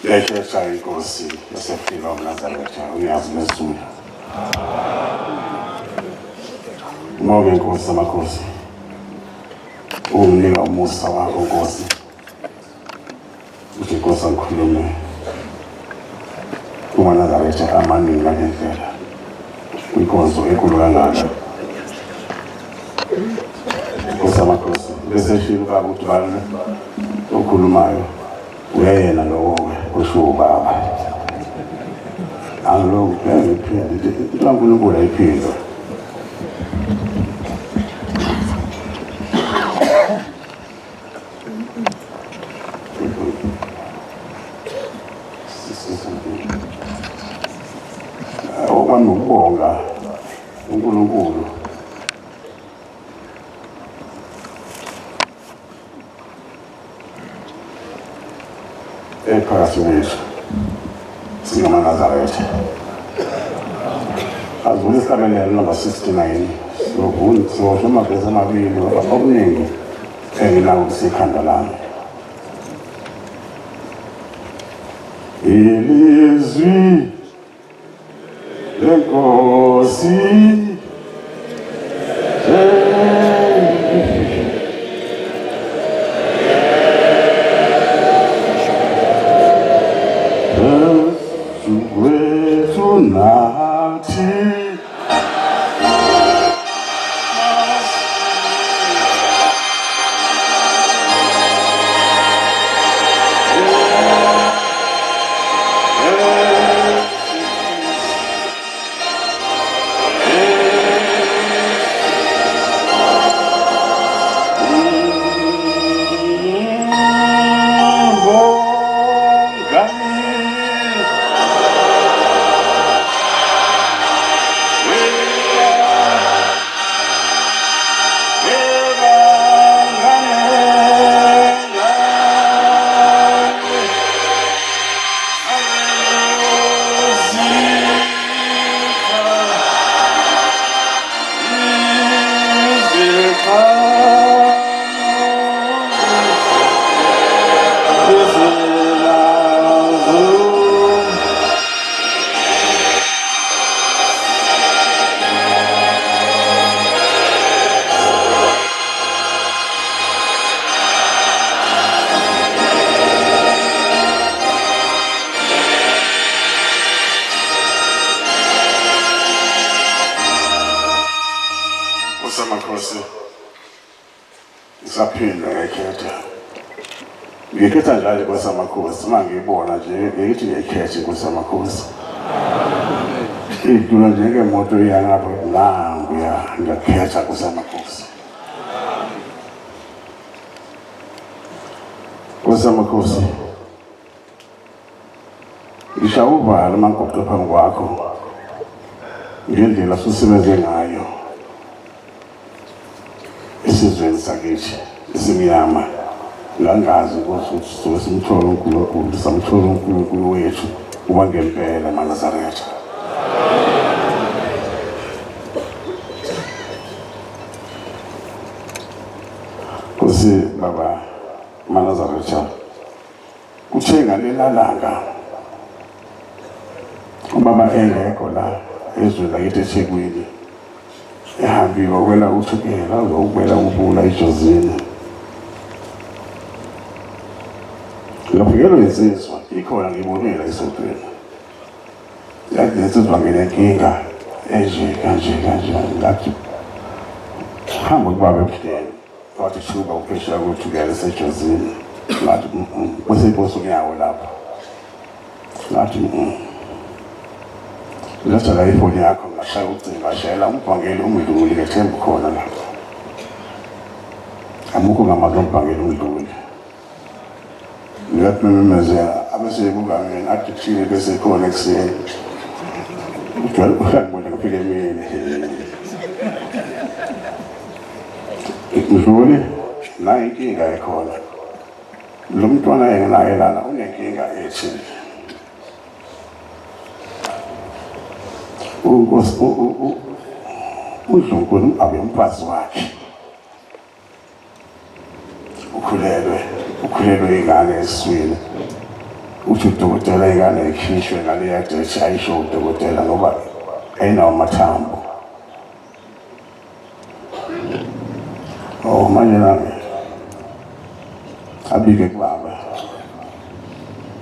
Lekhetha inkosi yasefika uNazaretha uyazi lesizulu. Ngibonge inkosi amakhosi. Unginika umusa wakho Nkosi. Uthi Nkosi angikhulume. UNazaretha amaningi ngendlela. Inkonzo enkulu kangaka. Nkosi amakhosi. Bese shilo baba uDubane okhulumayo. Uyayena lowo kusho ubaba. Angiloko ngiphinde uNkulunkulu ayiphinde. Ukubonga uNkulunkulu phakathi kwethu singamaNazaretha. Azule isabelelo namba 69 sosho amavesi amabili okuningi enginawo kusekhanda lami. Ilizwi lenkosi wethu nathi Samakhosi isaphinda ngekhetha. Ngikhetha njalo inkosi amakhosi mangiyibona nje ngithi ngiyikhetha inkosi amakhosi. Idlula njengemoto iyangapha nanguya ngiyakhetha inkosi amakhosi. Inkosi amakhosi. Ngishawuvala mangoqo phambi kwakho. Ngendlela susebenze ngayo. Isizweni sakithi esimnyama ngangazi ukuthi simthola uNkulunkulu samthola uNkulunkulu wethu uba ngempela eManazaretha. Kusi baba Manazaretha kuthenga lelalanga ubaba engekho la ezweni lakithi eThekwini. Ehambi wakwela uthukela uzokwela ubula ejozini. Ngafikelo insizwa ikhona ngibonela isodweni. Yathi insizwa nginenkinga kanje ngathi hamba kubaba ebuhleni. Wathi shuba uphesha ukuthukela esejozini. Ngathi bese inkosi ngiyawo lapha. Ngathi Letha la ifoni yakho ngashaya ucingo ngashayela umbhangeli umdluli ngethemba khona la. Amukho ngamazi umbhangeli umdluli. Ngathi memezela abesebuka ngene athi thini bese khona ekuseni. Ngibona ngifike emini. Mdluli la inkinga ekhona. Lo mntwana engenaye lana unenkinga ethi uNkulunkulu abe umfazi wakhe. Ukhulelwe ingane esiswini. uthi udokotela ingane ikhishwe ngaleya dethi ayisho udokotela ngoba ayinawo amathambo. Manje nami abike kubaba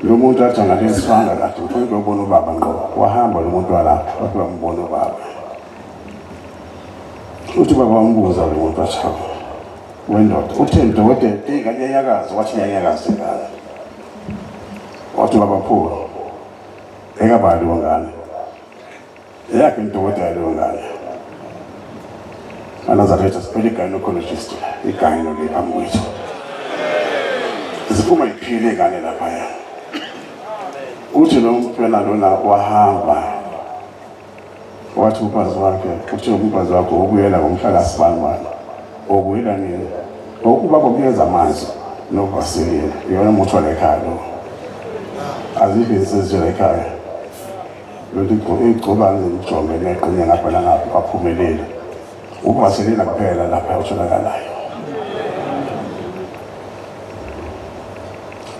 lo muntu athi angalesifanga kade ufike ubona ubaba ngqo wahamba lo muntu walapha wathi bambona ubaba uthi baba wambuza lo muntu wathi wendoda utheni dokotela ingane iyanyakaza wathi iyanyakaza ingane wathi baba phula ekabali wengane yakhe udokotela lo ngane anazaretha siphele gynecologist igayino le phambi ziphuma iphile ngane lapha ya uthi lo mfana lona wahamba wathi umpazi wakhe uthi umpazi wakhe ubuyela ngomhlaka sibanibani obuyela nini ukuba kubuyeza amanzi novaseline yona umuntu wala ekhaya lo azifike sezijela ekhaya lothi igcobane zijonge neqinye ngapha ngapha aphumelele uvaseline kuphela lapha utholakalayo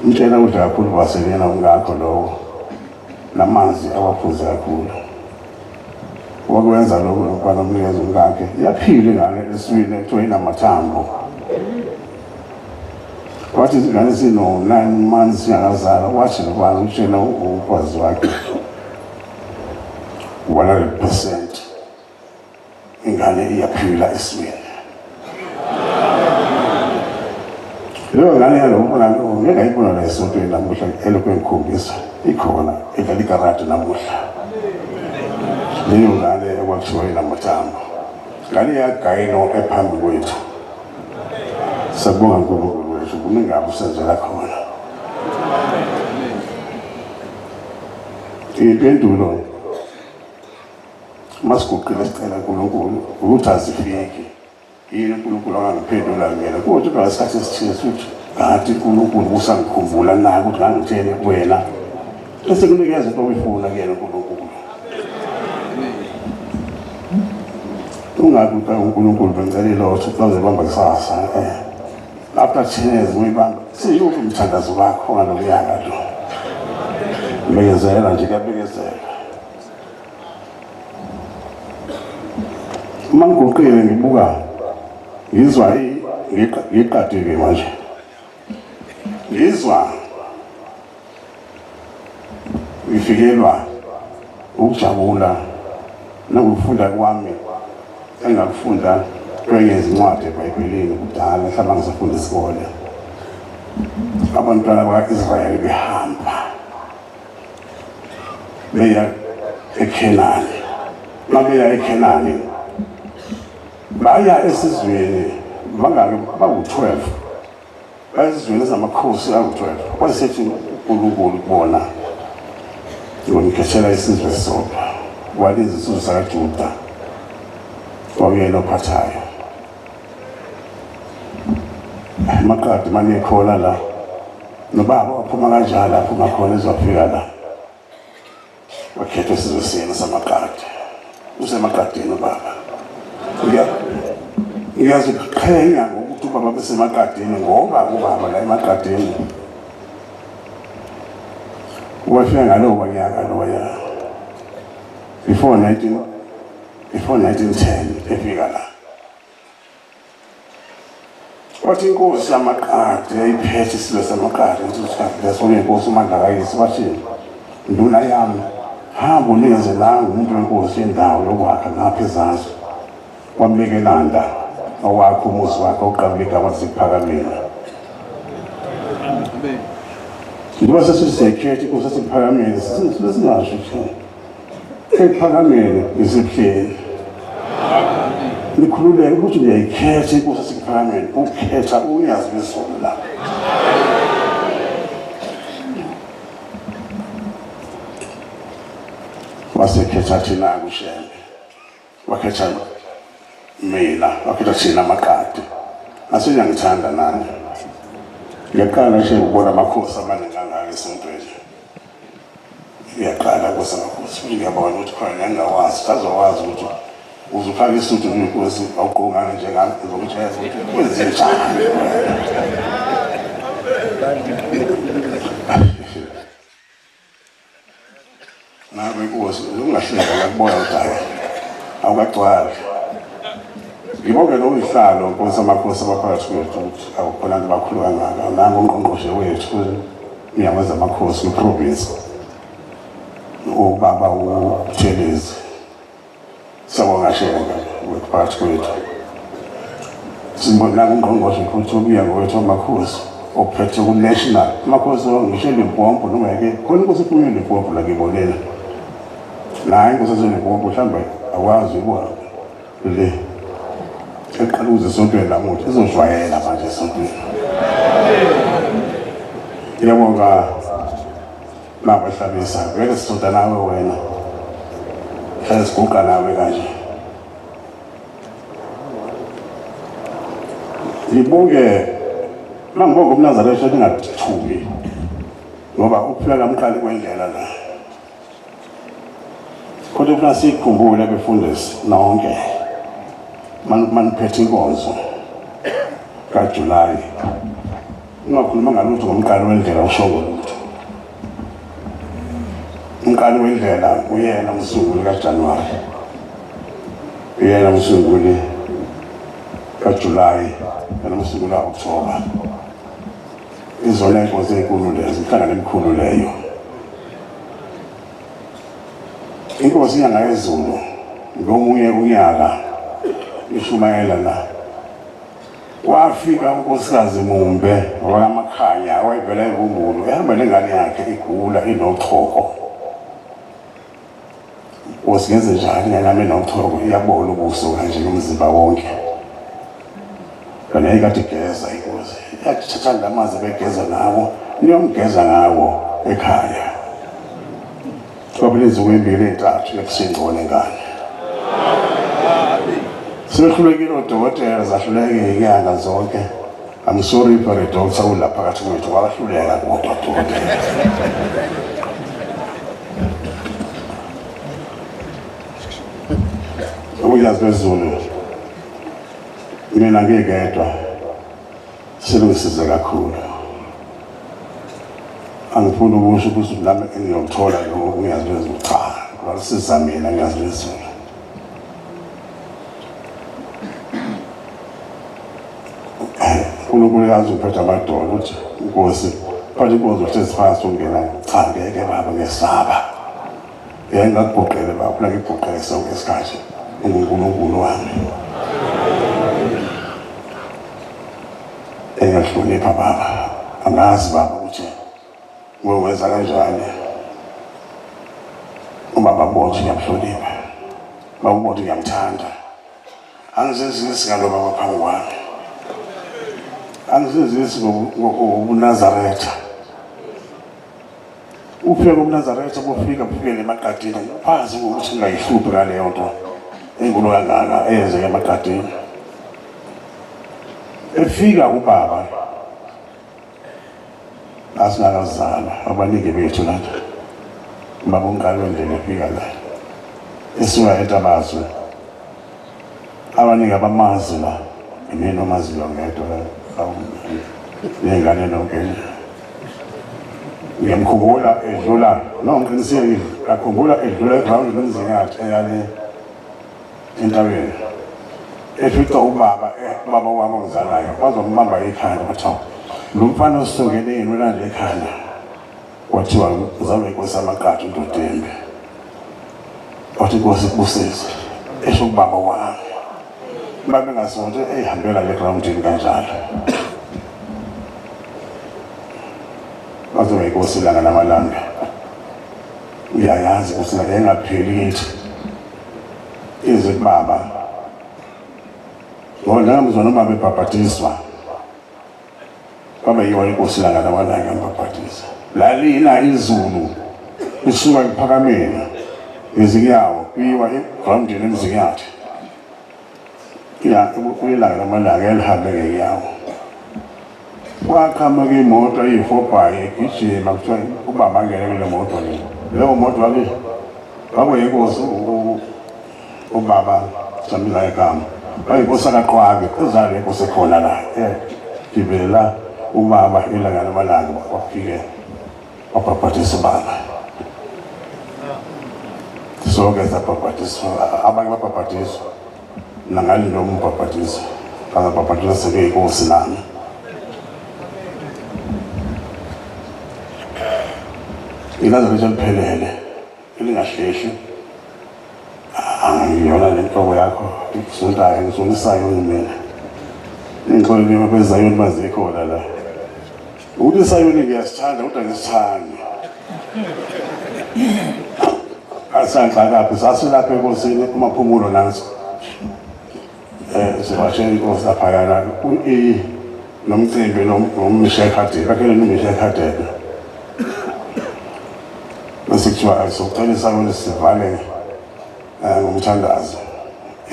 umtshela ukuthi kakhulu uvaseline ungakho lowo namanzi awaphuza kakhulu wakwenza lokho lokubana umnikeza umkakhe yaphila ingane eswini ekuthiwa inamathambo wathi izingane zino-9 months singakazala wathi nokubana utshela ukwazi wakhe 100% ingane iyaphila eswini leyo ngane yalobona ngeke ayibona la esontweni namuhla elokhu engikhombisa ikhona edlala ikarati namuhla leyo ngane ekwakuthiwa inamathambo ngane yagayino ephambi kwethu sabonga uNkulunkulu wethu kuningabe usenzela khona impendulo masiguqile sicela uNkulunkulu ukuthi azifiki yini uNkulunkulu angangiphendula ngena kodwa ngasikhathi esithile futhi ngathi uNkulunkulu usangikhumbula naye ukuthi ngangithene wena bese kunikeza into oyifuna kuyena uNkulunkulu ungathi uNkulunkulu bengicela lotho uzobamba kusasa after 10 years uyibamba siyuphi umthandazo wakho ngalokuyaka lo bekezela nje kabekezela mangiguqile ngibuka ngizwa ngiqadile manje ngizwa ngifikelwa ukujabula nokufunda kwami engakufunda kwezincwadi eBhayibhelini kudala mhlawumbe ngisafunda isikole abantwana bakwa-Israyeli behamba beya eKhenani babeya eKhenani baya esizweni bangake bawu-12 esizweni ezamakhosi awu-12 wasethi uNkulunkulu kubona ngonikhethela isizwe sodwa walezi isizwe sakaJuda wawuyena ophathayo amakadi manje ekhona la nobaba waphuma kanjalo aphuma khona ezofika la wakhetha isizwe sena samakadi usemakadini ubaba ngiyaziqhenya ngokuthi ubaba besemakadini ngoba ubaba la emakadini wafika ngalowo nyaka loya before 1910 efika la wathi inkosi yamakade yayiphethe isizwe samakade lesonke inkosi uMandla kayise wathi nduna yami hamba unikeze langa umuntu wenkosi yendawo yokwakha ngapha ezansi wamlekelanda owakho umuzi wakhe oqabile igama ziphakamile njengoba sesizekhethe inkosi esiphakamile singasho ephakamile isipheni likhululeke ukuthi uyayikhetha inkosi esiphakamile ukhetha unyazi bezulu la wasekhetha thina kushembe wakhetha mina wakhetha thina amakade asengiyangithanda nani ngiyaqala nje ukubona amakhosi amaningi angaka esontweni ngiyaqala kwasamakhosi futhi ngiyabona ukuthi khona ngingawazi azowazi ukuthi uzufaka isuthu kwinkosi awuqongana njengami ngizokutshela ukuthi kwenze njani inkosi ungahleka ngakubona udala awukagcwali ngibonge lo ihlalo nkosi amakhosi abaphakathi kwethu ukuthi awukhona abakhulu kangaka nangu ungqongqoshe wethu ngiyamaza amakhosi kwiprovince ubaba uThelezi sabonga sheka phakathi kwethu simbona ungqongqoshe futhi ubuya ngowethu amakhosi ophethe ku-national amakhosi ngisho Limpopo noma yake khona inkosi ephumile Limpopo la ngibonela naye inkosi eseLimpopo mhlawumbe akwazi ukubona le eqala ukuze esontweni lamuthi izojwayela manje esontweni ngiyabonga mama Hlabisa vele sisonta nawe wena hlale siguqa nawe kanje ngibonge mangibonga umNazaretha engathuki ngoba uphela kamqali kwendlela la kodwa ufuna sikhumbule befundisi nonke maniphethe inkonzo kaJulayi ungakhuluma ngalutho ngomqali wendlela ushoko lutho umqali wendlela uyena umsunguli kaJanuwari uyena umsunguli kaJulayi yena umsunguli kaOkthoba izona inkonzo enkulu lezo inhlangano emkhulu leyo inkosi inyanga yezulu ngomunye unyaka ishumayela la wafika unkosikazi Mumbe wakamakhanya wayevela ebumbulu ehamba nengane yakhe igula inochoko usingenze njani nami nochoko iyabona ubuso kanje nomzimba wonke kana ikade igeza inkosi yathatha lamanzi begeza ngawo niyomgeza ngawo ekhaya kwabelezi kwembili entathu ekusengcone ngane sehlulekile odokotela zahluleke inyanga zonke I'm sorry for the doctor ulapha phakathi kwethu wahluleka kodwa odokotela uyazi bezulu mina ngingedwa silungisize kakhulu angifuni ukusho ukuthi nami ngiyothola lokho ngiyazi bezulu cha ngalisiza mina ngiyazi bezulu uNkulunkulu uphethe amadolo ukuthi inkosi phakathi inkosi uhlezi phansi ungena cha ngeke baba ngesaba ngingakubhuqele baba ufuna ngibhuqele sonke isikhathi uNkulunkulu wami engahlonipha baba angazi baba ukuthi wenza kanjani ubaba bonke ngiyamhlonipha baba bonke ngiyamthanda angizenzisi ngaloba ngaphambi kwami angizenzisi ngobuNazaretha ufike kumNazaretha bofika ufike eMaqadini phansi ukuthi ngayihluphi ngaleyo nto enkulu kangaka eyenzeka eMaqadini efika ubaba asinakazala abanike bethu lana baba uNkali wendlela efika la esuka eNtabazwe abanike abamazi la mina omazi lo ngedwa nengane nonke ngiyamkhumbula edlula nonqinisile akhumbula edlula eground lomzinyathi eyale entabeni efica ubaba wami ongizalayo wazombamba ikhanda wathi lo mfana osongele yini ulande ekhanda wathiwa uzalwa inkosi yaMaqadi uNdodembe wathi inkosi ibusise esho ubaba wami babe ngasonto ehambela le groundini kanjalo wazoba inkosi langa namalanga uyayazi ukuthi ngeke ngapheli kithi izwe baba ngoba mzwana uma bebhabhatiswa baba yiwa inkosi langa namalanga ngibhabhatisa lalina izulu isuka iphakameni ngezinyawo kuyiwa egroundini emzinyathi uyilanga namalanga elihambe ngeyawo wakhama imoto eyi-4x igijima kuthiwa ubaba angene kule moto leyo moto wakuyinkosi ubaba Samilayo Gama wayinkosi kaQwabi uzale inkosi ekhona la gibela ubaba ilanga namalanga wafike wabhabhathisa ubaba sonke sabhabhatiswa, abanye babhabhatiswa nangali noma umbhabhatiso bazabhabhatiswa sekuyinkosi nami. Ilazarethu eliphelele elingahlehli angiyona le nhloko yakho ikusontayo ngisonisayo mina ingxolo bezayoni bazikhona la ukuthi isayoni ngiyasithanda kodwa ngisithanda asanhla kaphi sasilapha enkosini kumaphumulo naso sibashela inkosi laphayana nomcimbi nomshaykhadebe bakhele nomshaykhadebe bese kuthiwa socela isayoni sivale ngomthandazo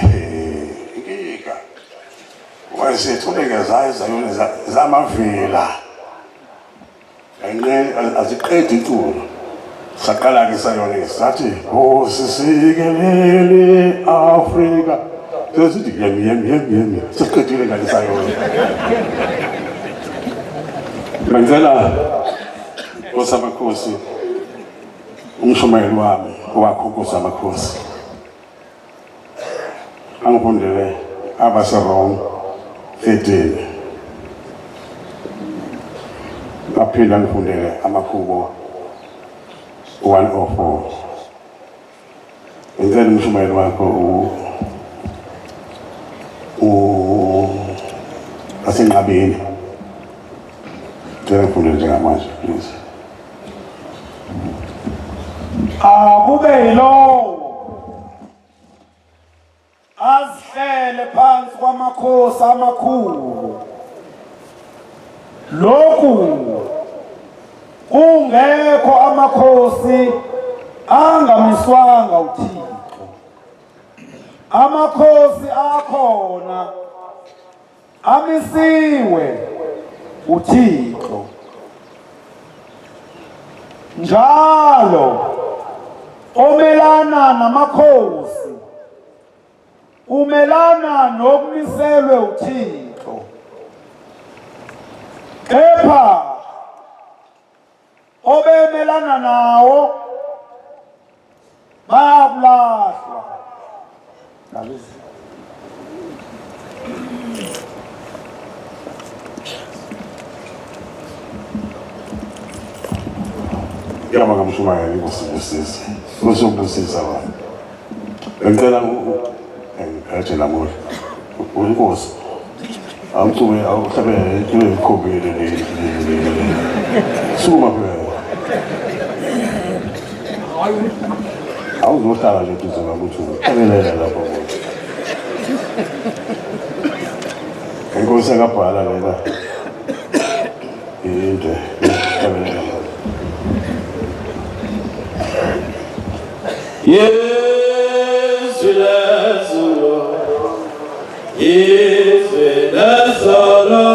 inkinga wayesethule ngezayo izayoni zamavila aziqedi intulo saqala-ke isayoni sathi sisikelele Afrika sesithi yemi sesiqedile ngale sayoni benzela Nkosi Amakhosi umshumayeli wami owakho Nkosi Amakhosi angifundele abaseRome 13 aphinda ngifundele amakhubo 104 ngicela umshumayeli wakho asenqabeni ngicela ngifundele njengamanje please. Akube yilowo azihlele phansi kwamakhosi amakhulu lokhu kungekho amakhosi angamiswanga uThixo. Amakhosi akhona amisiwe uThixo njalo omelana namakhosi umelana nokumiselwe uThixo, kepha obemelana nawo bayabulahlwa. Ngiyabonga mshumayeli Nkosi Busisi. Nkosi Busisi wami. Ngicela ngiphethe lamuhla. Unkosi. Awucube awuhlabe ikhombile le. Suma phela. Awuzohlala nje duze ngakuthi uqalelela lapho. Inkosi akabhala lela. Into uqalelela. Yesu lazaro, Yesu lazaro,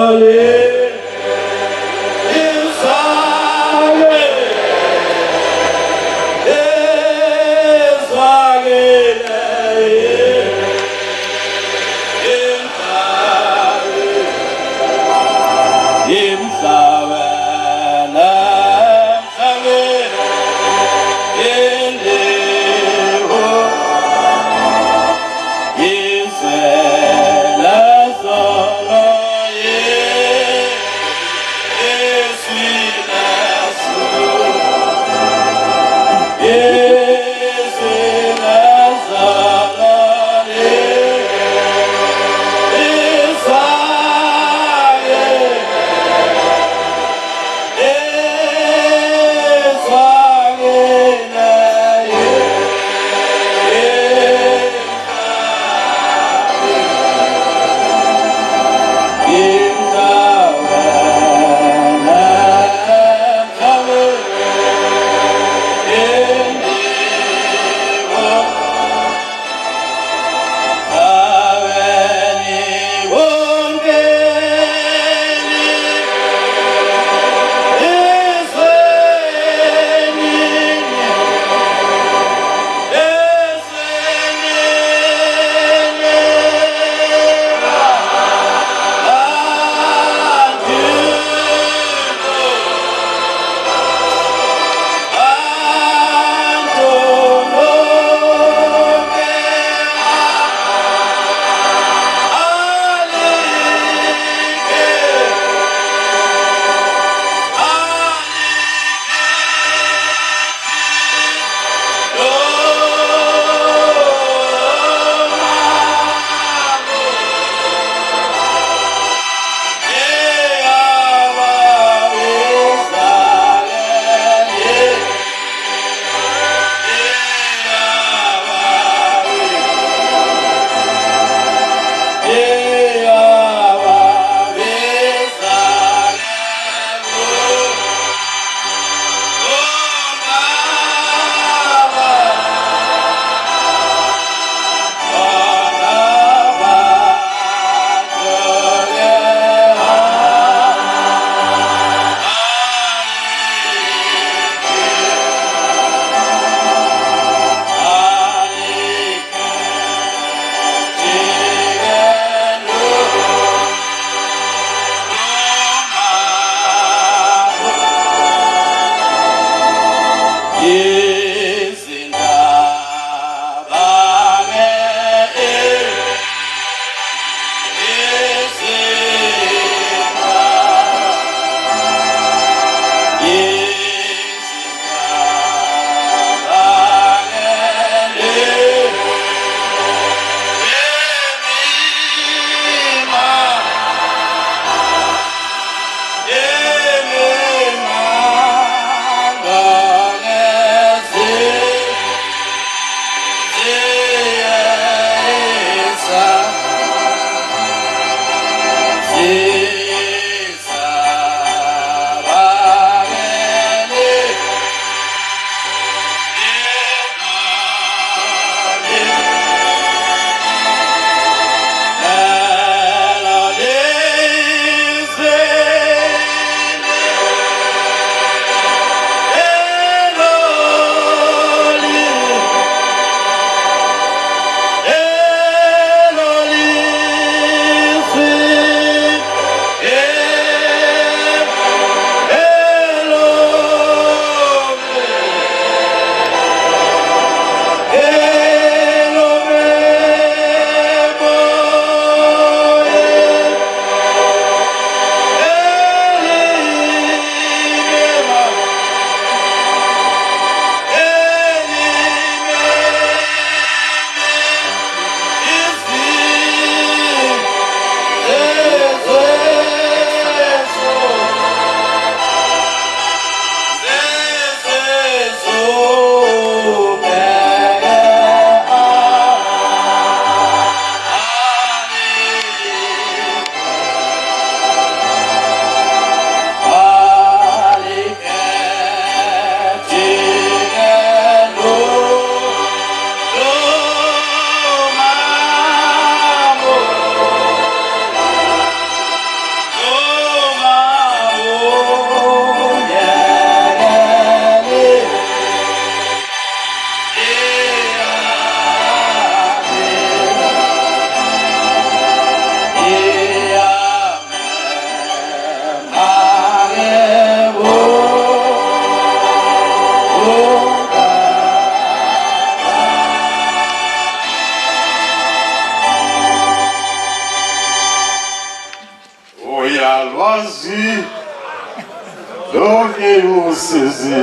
usizi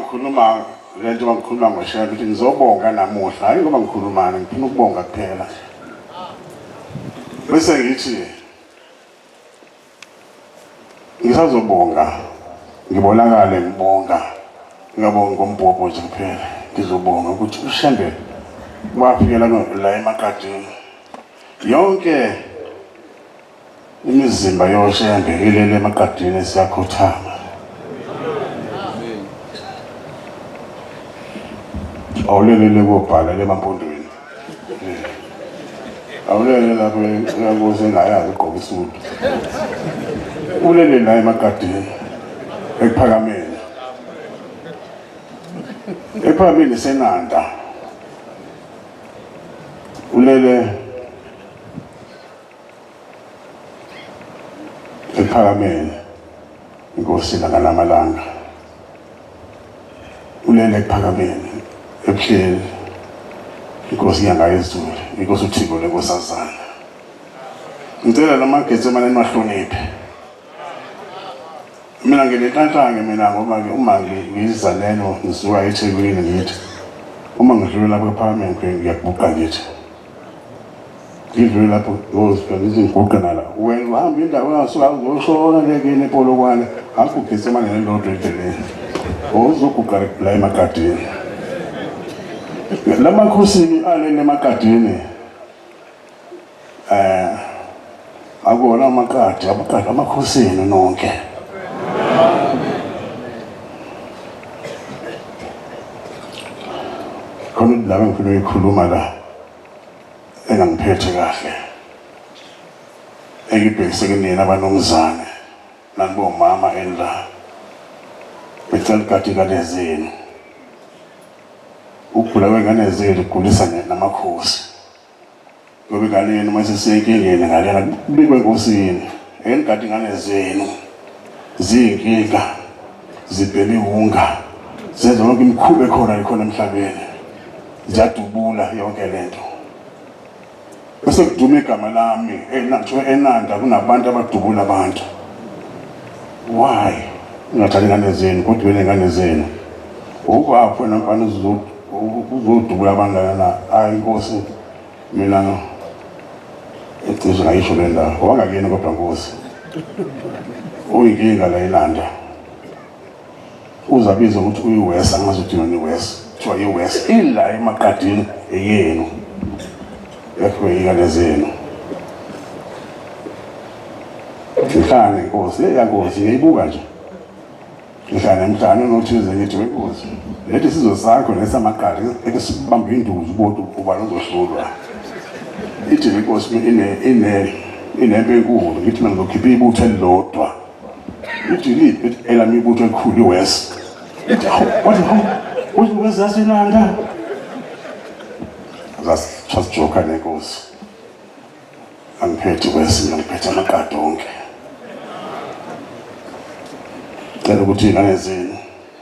ngikhuluma lento bangikhuluma ngoshela ukuthi ngizobonga namuhla hayi ngoba ngikhulumana ngifuna ukubonga kuphela bese ngithi ngisazobonga ngibonakale ngibonga ngingabonga ngombhobho nje kuphela ngizobonga ukuthi uShembe wafikela la eMaqadini yonke imizimba yoShembe ilele eMaqadini siyakhothama awulelele kubhala lemampondweni awulele lapho uyakuze ngayazi ugqoka isudu ulele la eMaqadini ephakameni senanda ulele ephakameni inkosi lanamalanga ulele ephakameni ebuhleli inkosi yangayezulu inkosi uThixo lenkosazana ngicela lamagetsi emane niwahloniphe mina ngilenhlanhlange mina ngoba ke uma ngiza leno ngisuka eThekwini ngithi uma ngidlula lapha eParliament ngiyakubuqa ngithi ngidlule lapho ngiziguqa nala wena uhamba indawo yasuka uzoshona lekene ePolokwane akugetsi emane nelodwa endleleni uzoguqa la eMaqadini lamakhosi alele eMaqadini akona amaqadi abaqadi amakhosini nonke khona la ngifuna ukukhuluma la engangiphethe kahle engibhekise kunina abanomzane nanibomama endla becela kati kalezenu ukugula kwengane zenu kugulisa namakhosi ngoba ingane yenu mase senkingeni ngalena kubikwe enkosini engikade ingane zenu ziyinkinga zibhele ihunga zenza yonke imikhuba ekhona emhlabeni ziyadubula yonke lento bese kudume igama lami enanda kunabantu abadubula abantu why ungathanda ingane zenu kodwa wena ingane zenu ukwapho namfana uzodubula abangana hayi inkosi mina ecishe ngayisho le ndawo wangakuyena kodwa nkosi uyinkinga la ilanda uzabiza ukuthi uyiwest angazi ukuthi yona iwest kuthiwa iwest ila eMaqadini eyenu yakho ingane zenu ngihlane inkosi yankosi ngiyibuka nje ngihlane emhlane nothize ngithi wenkosi lethi sizwe sakho nesamaqadi ekesibamba induzu ubona ubani uzohlulwa ithi inkosi inempe enkulu ngithi mina ngizokhipha ibutho elilodwa ithi lithi elami ibutho elikhulu iwest ithi wathi uzasinanda zasjoka nenkosi angiphethe west ngiphethe amaqadi onke cela ukuthi ingane zenu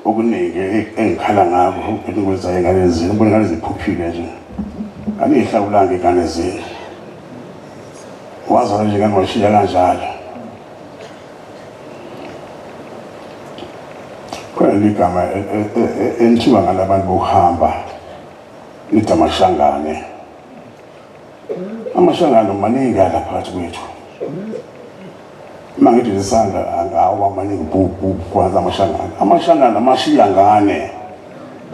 okuningi engikhala ngakho ukwenza ingane zenu ubona ingane ziphuphile nje anihlawulanga ingane zenu wazalwa nje kangashiya kanjalo khona ligama elithiwa ngalabantu bokuhamba lithi amashangane. Amashangane maningi la phakathi kwethu. Uma ngithi isandla angawa maningi kwanza amashangane amashiya ngane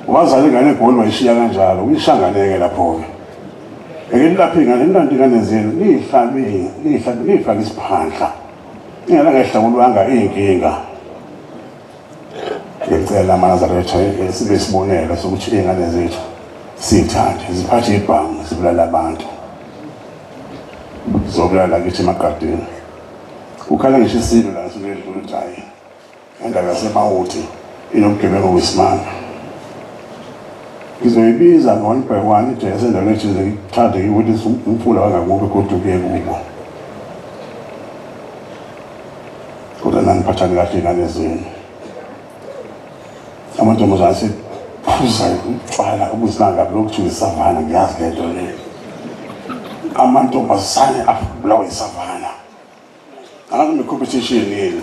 wazala ingane egoli wayishiya kanjalo uyishanganeke lapho-ke lapho ingane zenu niyifake isiphandla ingelangahlawulwanga iy'nkinga. Ngicela amaNazaretha sibe isibonelo sokuthi iy'ngane zethu siy'thande ziphathe ibhangu zibulala abantu zobulala kithi emagadeni. Ukhala ngisho isilo la siledlula ukuthi hayi endaba yaseMawuthi inobugebengu besimanga. Ngizoyibiza ngo-1 by 1 ijese endaweni ethize ngithande ukuthi umfula wangakubo egoduke kubo. Kodwa naniphathani kahle iy'ngane zenu. Amantombazane asephuza utshwala ukuzinanga lokhu isavana ngiyazi lento le. Amantombazane abulawa isavana. Angazi competition yini.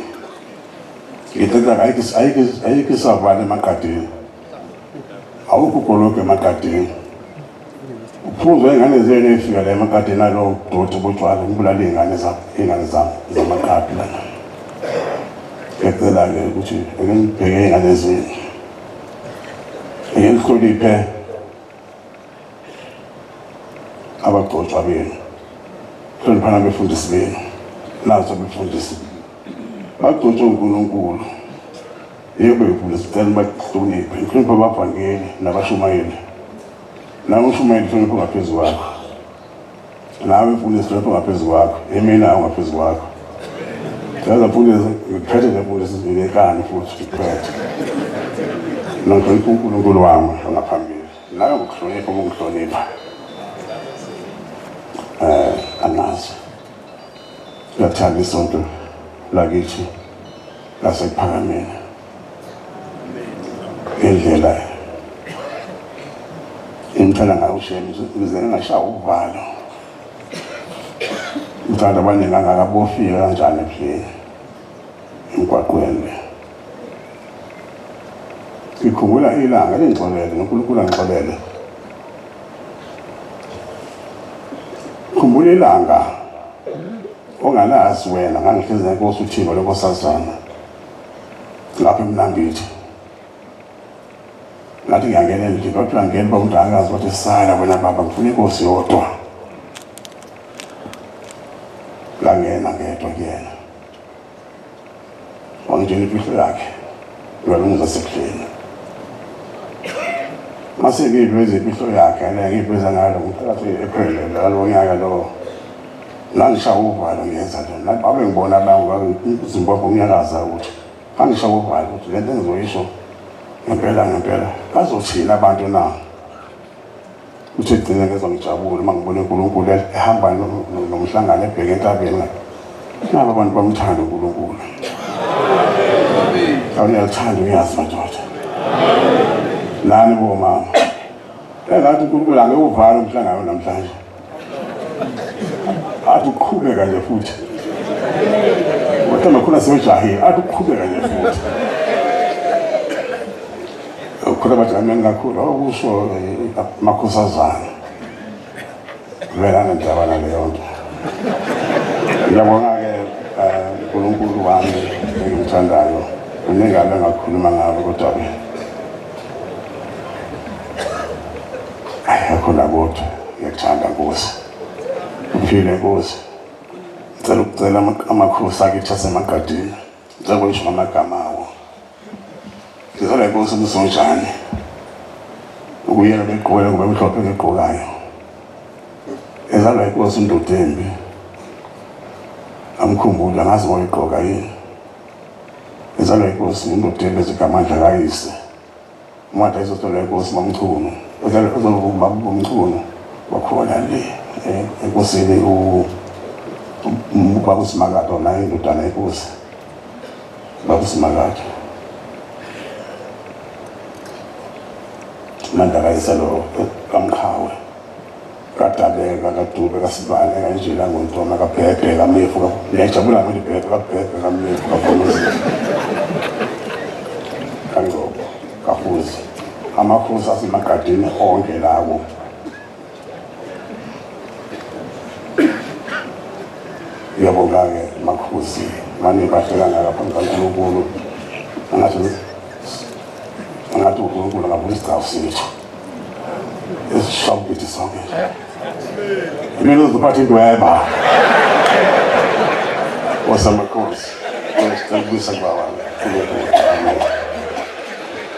Ngithetha ayikho isavana emagadeni. Awukho goloke emagadeni. Uphuzwe ingane zenu efika la emagadeni alo doti botshwala ngibulala iy'ngane zamaqhapi lana. Ngicela-ke ukuthi ake ngibheke iy'ngane zenu. Ngihloniphe abagcotshwa benu, hloniphana befundisi benu, nazo befundisi bagcotshwe uNkulunkulu. Yebo befundisi cela bahloniphe, ngihloniphe abavangeli nabashumayeli. Nawe umshumayeli hloniphe ngaphezu kwakho, nawe mfundisi hloniphe ngaphezu kwakho, emina ngaphezu kwakho. Cela mfundisi ngiphethe nemfundisi ngekani futhi ngiphethe. Ngihlonipha uNkulunkulu wami ngaphambili. Nawe ngokuhlonipha ukungihlonipha. Angazi. Ngiyathanda isonto lakithi lasePhakameni. Indlela engithanda ngayo uShemi ukuze ngingashaya uvalo. Ngithanda abaningi angakabofika kanjani ebuhleni emgwaqweni. Ngikhumbula ilanga lengxolele noNkulunkulu angixolele. Khumbula ilanga ongalazi wena ngangihlezi nenkosi uThixo lenkosazana lapha eMnambithi. Ngathi ngiyangena endlini kodwa ngene bawundakazi bathi sala wena baba ngifuna inkosi yodwa. Ngangena ngedwa kuyena. Wangitshela imfihlo yakhe ngalungiza sekudleni. Mase ngiyiveza imfihlo yakhe ngiyiveza ngalo ngomhlaka April ngalo nyaka lo. Ngangishaya uvalo ngenza lona. Babe ngibona abantu iZimbabwe ngiyalaza ukuthi ngangishaya uvalo ukuthi lento engizoyisho ngempela bazothina abantu na. Uthi gcina ngezongijabula mangibona uNkulunkulu ehamba nomhlangano ebheke entabeni. Nabo abantu bamthanda uNkulunkulu. Awuyathanda uyazi madoda. Nani bomama. Engathi uNkulunkulu angeuvala umhlangano namhlanje. Athi uqhubeka nje futhi. Kodwa nakhona sewujahile, athi uqhubeka nje futhi. Ukukhula bajameni kakhulu okusho amakhosazana. Vela nendaba naleyo nto. Ngiyabonga-ke uNkulunkulu wami engimthandayo. Unengalo engakhuluma ngabo kodwa-ke akhona kodwa ngiyakuthanda Nkosi. Uphile Nkosi. Ngicela ukucela amakhosi akithi asemagadini. Ngicela ngisho ngamagama awo. Ngizolwa Nkosi umsonjane. Ukuyela begqoke kube mhlophe ngegqokayo. Ezalwa Nkosi uNdodembi. Amkhumbula ngazi ngoyigqoka yini. Ezalwa Nkosi uNdodembi ezigamandla kayise. Umandla izothola Nkosi mamchunu. Ezalwa umchunu wakhona le enkosini ubaba uSimakade naye indodana yenkosi. Baba uSimakade. Mandla kayise lo kaMqhawe. kadabeka kadube kasibane kanjela ngontoma kabhebhe kamefu ngiyajabula ngokuthi bhebhe kabhebhe kamefu kafuzi kango kafuzi amakhosi asemagadini onke lawo yabonga-ke makhosi mane bahlekana ngaphambi kaNkulunkulu angathi uNkulunkulu angabona isigcawu sethu esishawu kithi sonke imele uziphatha indweba wasamakhosi osakubisa kubawana